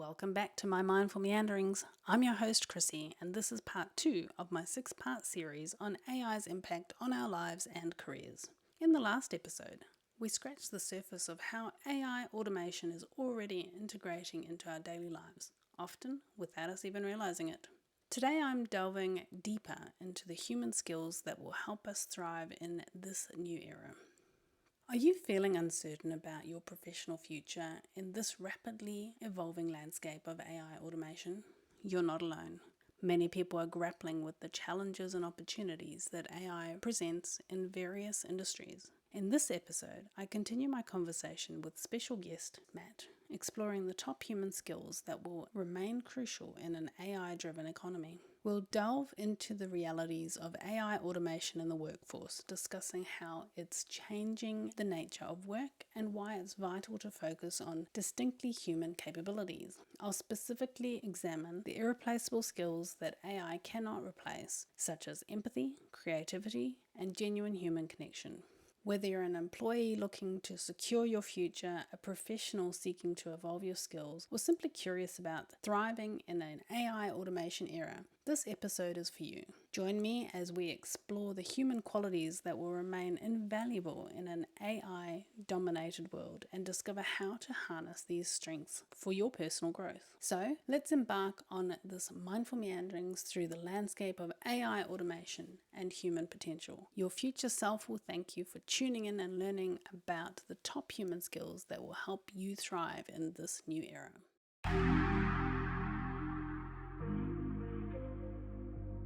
Welcome back to my Mindful Meanderings. I'm your host, Chrissy, and this is part 2 of my 6-part series on AI's impact on our lives and careers. In the last episode, we scratched the surface of how AI automation is already integrating into our daily lives, often without us even realizing it. Today I'm delving deeper into the human skills that will help us thrive in this new era. Are you feeling uncertain about your professional future in this rapidly evolving landscape of AI automation? You're not alone. Many people are grappling with the challenges and opportunities that AI presents in various industries. In this episode, I continue my conversation with special guest Matt, exploring the top human skills that will remain crucial in an AI-driven economy. We'll delve into the realities of AI automation in the workforce, discussing how it's changing the nature of work and why it's vital to focus on distinctly human capabilities. I'll specifically examine the irreplaceable skills that AI cannot replace, such as empathy, creativity, and genuine human connection. Whether you're an employee looking to secure your future, a professional seeking to evolve your skills, or simply curious about thriving in an AI automation era, this episode is for you. Join me as we explore the human qualities that will remain invaluable in an AI-dominated world and discover how to harness these strengths for your personal growth. So, let's embark on this mindful meanderings through the landscape of AI automation and human potential. Your future self will thank you for tuning in and learning about the top human skills that will help you thrive in this new era.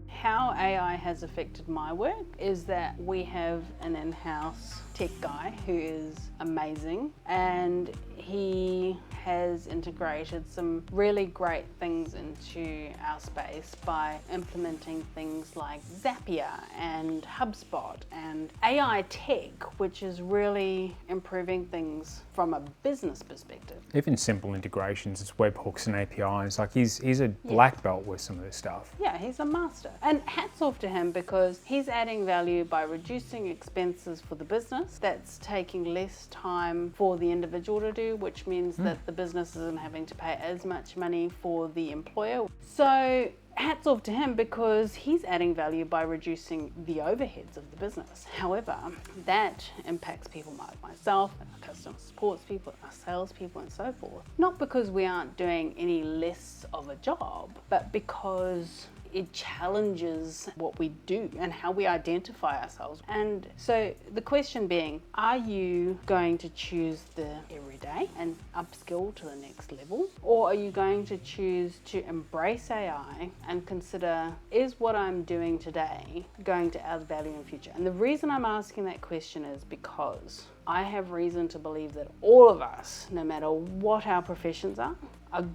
How AI has affected my work is that we have an in-house tech guy who is amazing, and he has integrated some really great things into our space by implementing things like Zapier and HubSpot and AI tech, which is really improving things from a business perspective. Even simple integrations, it's webhooks and APIs. Like he's a black belt with some of this stuff. Yeah, he's a master. And hats off to him because he's adding value by reducing expenses for the business. That's taking less time for the individual to do, which means that the business isn't having to pay as much money for the employer. So hats off to him because he's adding value by reducing the overheads of the business. However, that impacts people like myself and our customer support people, our sales people and so forth. Not because we aren't doing any less of a job, but because it challenges what we do and how we identify ourselves. And so the question being, are you going to choose the everyday and upskill to the next level? Or are you going to choose to embrace AI and consider, is what I'm doing today going to add value in the future? And the reason I'm asking that question is because I have reason to believe that all of us, no matter what our professions are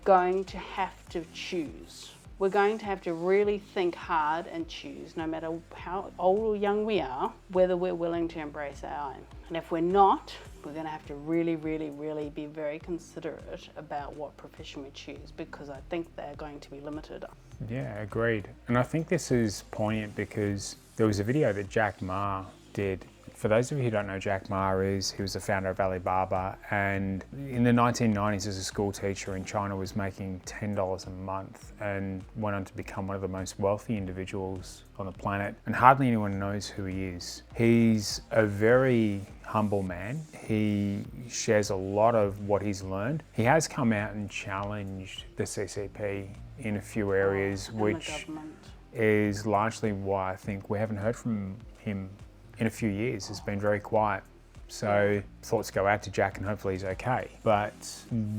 going to have to choose. We're going to have to really think hard and choose, no matter how old or young we are, whether we're willing to embrace AI. And if we're not, we're going to have to really be very considerate about what profession we choose, because I think they're going to be limited. Yeah, agreed. And I think this is poignant because there was a video that Jack Ma did. For those of you who don't know, Jack Ma he was the founder of Alibaba, and in the 1990s as a school teacher in China was making $10 a month and went on to become one of the most wealthy individuals on the planet, and hardly anyone knows who he is. He's a very humble man. He shares a lot of what he's learned. He has come out and challenged the CCP in a few areas, which is largely why I think we haven't heard from him in a few years. Has been very quiet. So thoughts go out to Jack and hopefully he's okay. But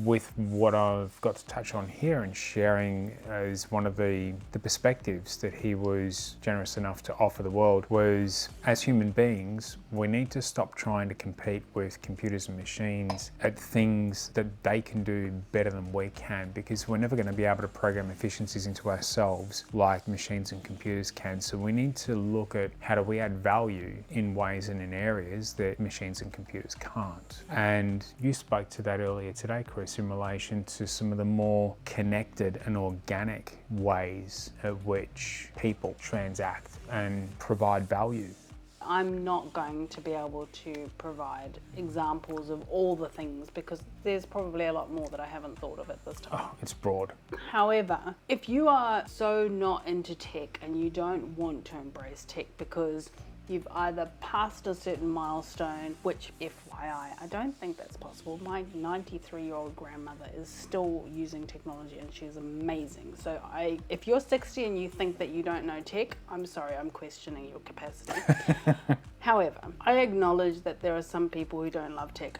with what I've got to touch on here and sharing as one of the perspectives that he was generous enough to offer the world was, as human beings, we need to stop trying to compete with computers and machines at things that they can do better than we can, because we're never going to be able to program efficiencies into ourselves like machines and computers can. So we need to look at how do we add value in ways and in areas that machines and computers can't. And you spoke to that earlier today, Chris, in relation to some of the more connected and organic ways at which people transact and provide value. I'm not going to be able to provide examples of all the things because there's probably a lot more that I haven't thought of at this time. Oh, it's broad. However, if you are so not into tech and you don't want to embrace tech because you've either passed a certain milestone, which FYI, I don't think that's possible. My 93-year-old grandmother is still using technology and she's amazing. So if you're 60 and you think that you don't know tech, I'm sorry, I'm questioning your capacity. However, I acknowledge that there are some people who don't love tech.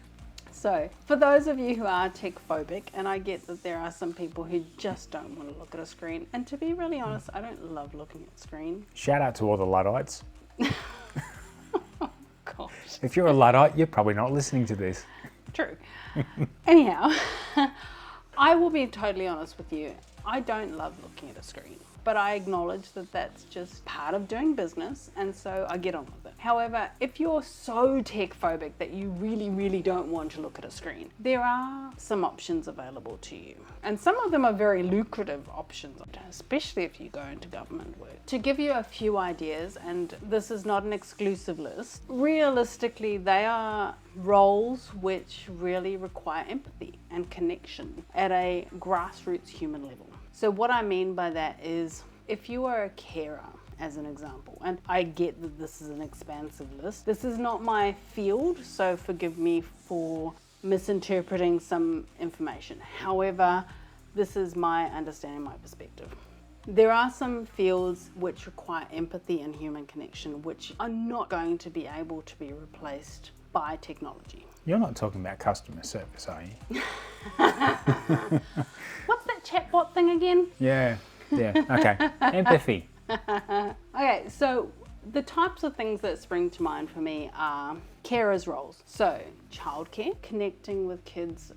So for those of you who are tech phobic, and I get that there are some people who just don't want to look at a screen, and to be really honest, I don't love looking at screen. Shout out to all the Luddites. Gosh. If you're a Luddite, you're probably not listening to this. True. Anyhow, I will be totally honest with you. I don't love looking at a screen, but I acknowledge that that's just part of doing business, and so I get on with it. However, if you're so tech phobic that you really, really don't want to look at a screen, there are some options available to you. And some of them are very lucrative options, especially if you go into government work. To give you a few ideas, and this is not an exclusive list, realistically, they are roles which really require empathy and connection at a grassroots human level. So what I mean by that is, if you are a carer, as an example, and I get that this is an expansive list, this is not my field, so forgive me for misinterpreting some information. However, this is my understanding, my perspective. There are some fields which require empathy and human connection, which are not going to be able to be replaced by technology. You're not talking about customer service, are you? What's that chatbot thing again? Yeah, okay. Empathy. Okay, so the types of things that spring to mind for me are carers' roles. So childcare, connecting with kids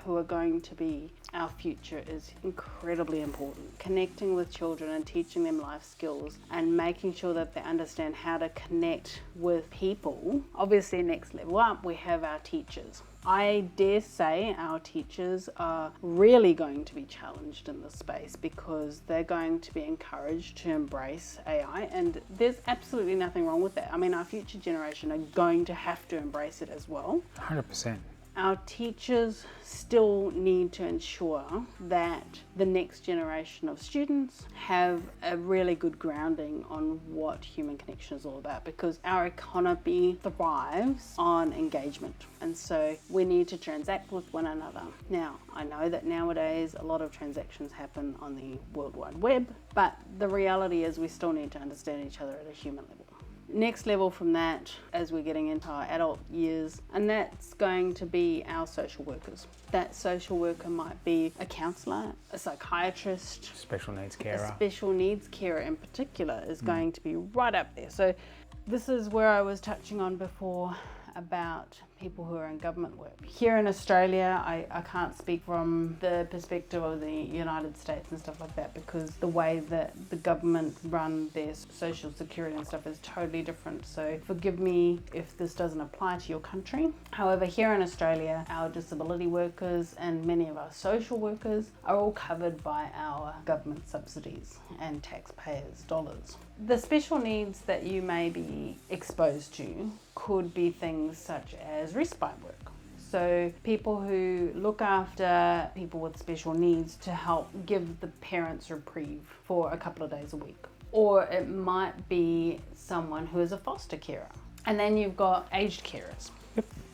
who are going to be our future is incredibly important. Connecting with children and teaching them life skills and making sure that they understand how to connect with people. Obviously, next level up, we have our teachers. I dare say our teachers are really going to be challenged in this space because they're going to be encouraged to embrace AI, and there's absolutely nothing wrong with that. I mean, our future generation are going to have to embrace it as well. 100%. Our teachers still need to ensure that the next generation of students have a really good grounding on what human connection is all about, because our economy thrives on engagement, and so we need to transact with one another. Now, I know that nowadays a lot of transactions happen on the World Wide Web, but the reality is we still need to understand each other at a human level. Next level from that, as we're getting into our adult years, and that's going to be our social workers. That social worker might be a counsellor, a psychiatrist, Special needs carer. a special needs carer in particular is going to be right up there. So this is where I was touching on before about people who are in government work. Here in Australia, I can't speak from the perspective of the United States and stuff like that, because the way that the government run their social security and stuff is totally different. So forgive me if this doesn't apply to your country. However, here in Australia, our disability workers and many of our social workers are all covered by our government subsidies and taxpayers' dollars. The special needs that you may be exposed to could be things such as respite work. So people who look after people with special needs to help give the parents reprieve for a couple of days a week. Or it might be someone who is a foster carer. And then you've got aged carers.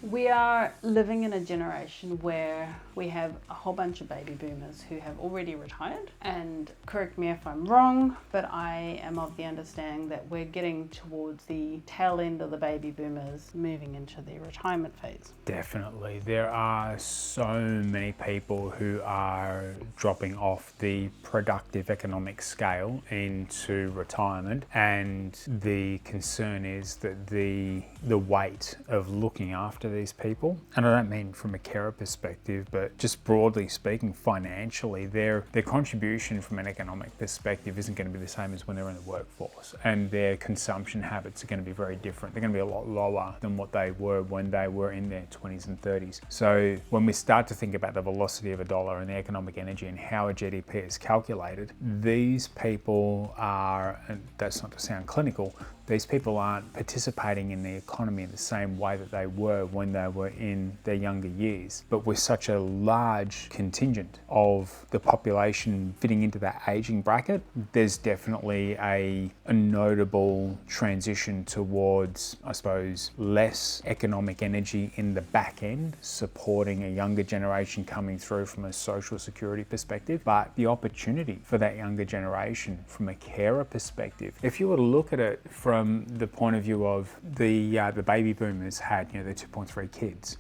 We are living in a generation where we have a whole bunch of baby boomers who have already retired, and correct me if I'm wrong, but I am of the understanding that we're getting towards the tail end of the baby boomers moving into their retirement phase. Definitely. There are so many people who are dropping off the productive economic scale into retirement, and the concern is that the weight of looking after these people, and I don't mean from a carer perspective, but but just broadly speaking, financially, their contribution from an economic perspective isn't going to be the same as when they're in the workforce, and their consumption habits are going to be very different. They're going to be a lot lower than what they were when they were in their 20s and 30s. So when we start to think about the velocity of a dollar and the economic energy and how a GDP is calculated, these people are, and that's not to sound clinical, these people aren't participating in the economy in the same way that they were when they were in their younger years. But with such a large contingent of the population fitting into that aging bracket, there's definitely a notable transition towards, I suppose, less economic energy in the back end, supporting a younger generation coming through from a social security perspective, but the opportunity for that younger generation from a carer perspective. If you were to look at it from the point of view of the baby boomers had, the 2.3 kids.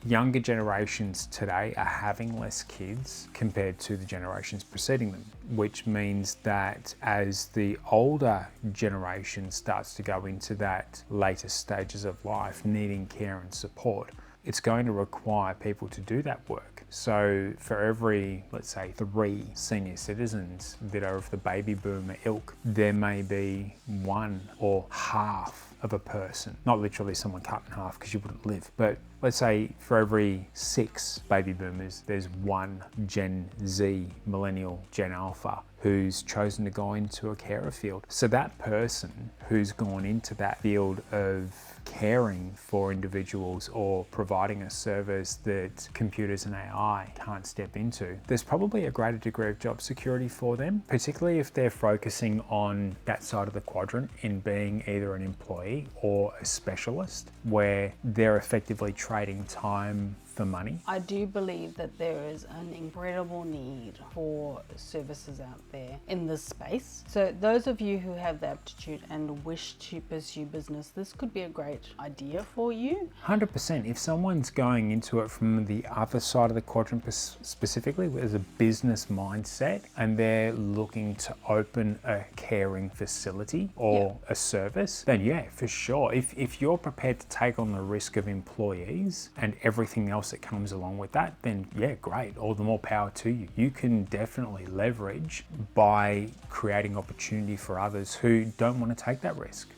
Younger generations today are having less kids compared to the generations preceding them, which means that as the older generation starts to go into that later stages of life, needing care and support, it's going to require people to do that work. So for every, let's say, 3 senior citizens that are of the baby boomer ilk, there may be one or half of a person, not literally someone cut in half because you wouldn't live, but let's say for every 6 baby boomers, there's 1 Gen Z, millennial, Gen Alpha, who's chosen to go into a carer field. So that person who's gone into that field of caring for individuals or providing a service that computers and AI can't step into, there's probably a greater degree of job security for them, particularly if they're focusing on that side of the quadrant in being either an employee or a specialist, where they're effectively trading time for money. I do believe that there is an incredible need for services out there in this space. So those of you who have the aptitude and wish to pursue business, this could be a great idea for you. 100%. If someone's going into it from the other side of the quadrant, specifically as a business mindset, and they're looking to open a caring facility or a service, then yeah, for sure. If you're prepared to take on the risk of employees and everything else that comes along with that, then yeah, great, all the more power to you. You can definitely leverage by creating opportunity for others who don't want to take that risk.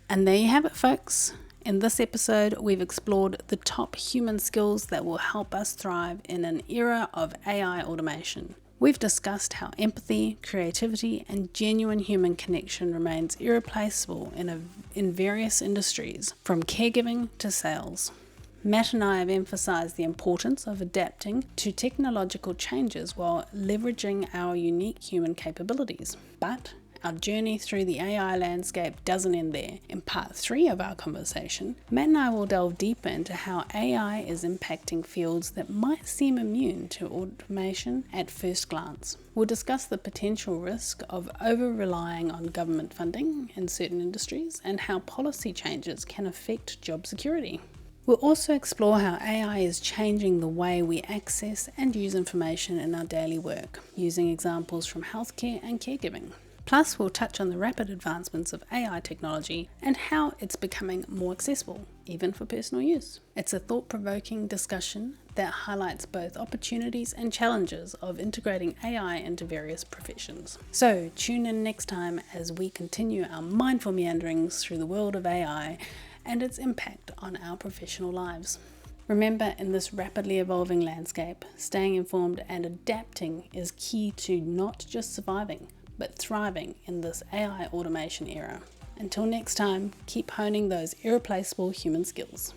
And there you have it, folks. In this episode, we've explored the top human skills that will help us thrive in an era of AI automation. We've discussed how empathy, creativity, and genuine human connection remains irreplaceable in various industries, from caregiving to sales. Matt and I have emphasized the importance of adapting to technological changes while leveraging our unique human capabilities. But our journey through the AI landscape doesn't end there. In part 3 of our conversation, Matt and I will delve deeper into how AI is impacting fields that might seem immune to automation at first glance. We'll discuss the potential risk of over-relying on government funding in certain industries and how policy changes can affect job security. We'll also explore how AI is changing the way we access and use information in our daily work, using examples from healthcare and caregiving. Plus, we'll touch on the rapid advancements of AI technology and how it's becoming more accessible, even for personal use. It's a thought-provoking discussion that highlights both opportunities and challenges of integrating AI into various professions. So, tune in next time as we continue our mindful meanderings through the world of AI and its impact on our professional lives. Remember, in this rapidly evolving landscape, staying informed and adapting is key to not just surviving, but thriving in this AI automation era. Until next time, keep honing those irreplaceable human skills.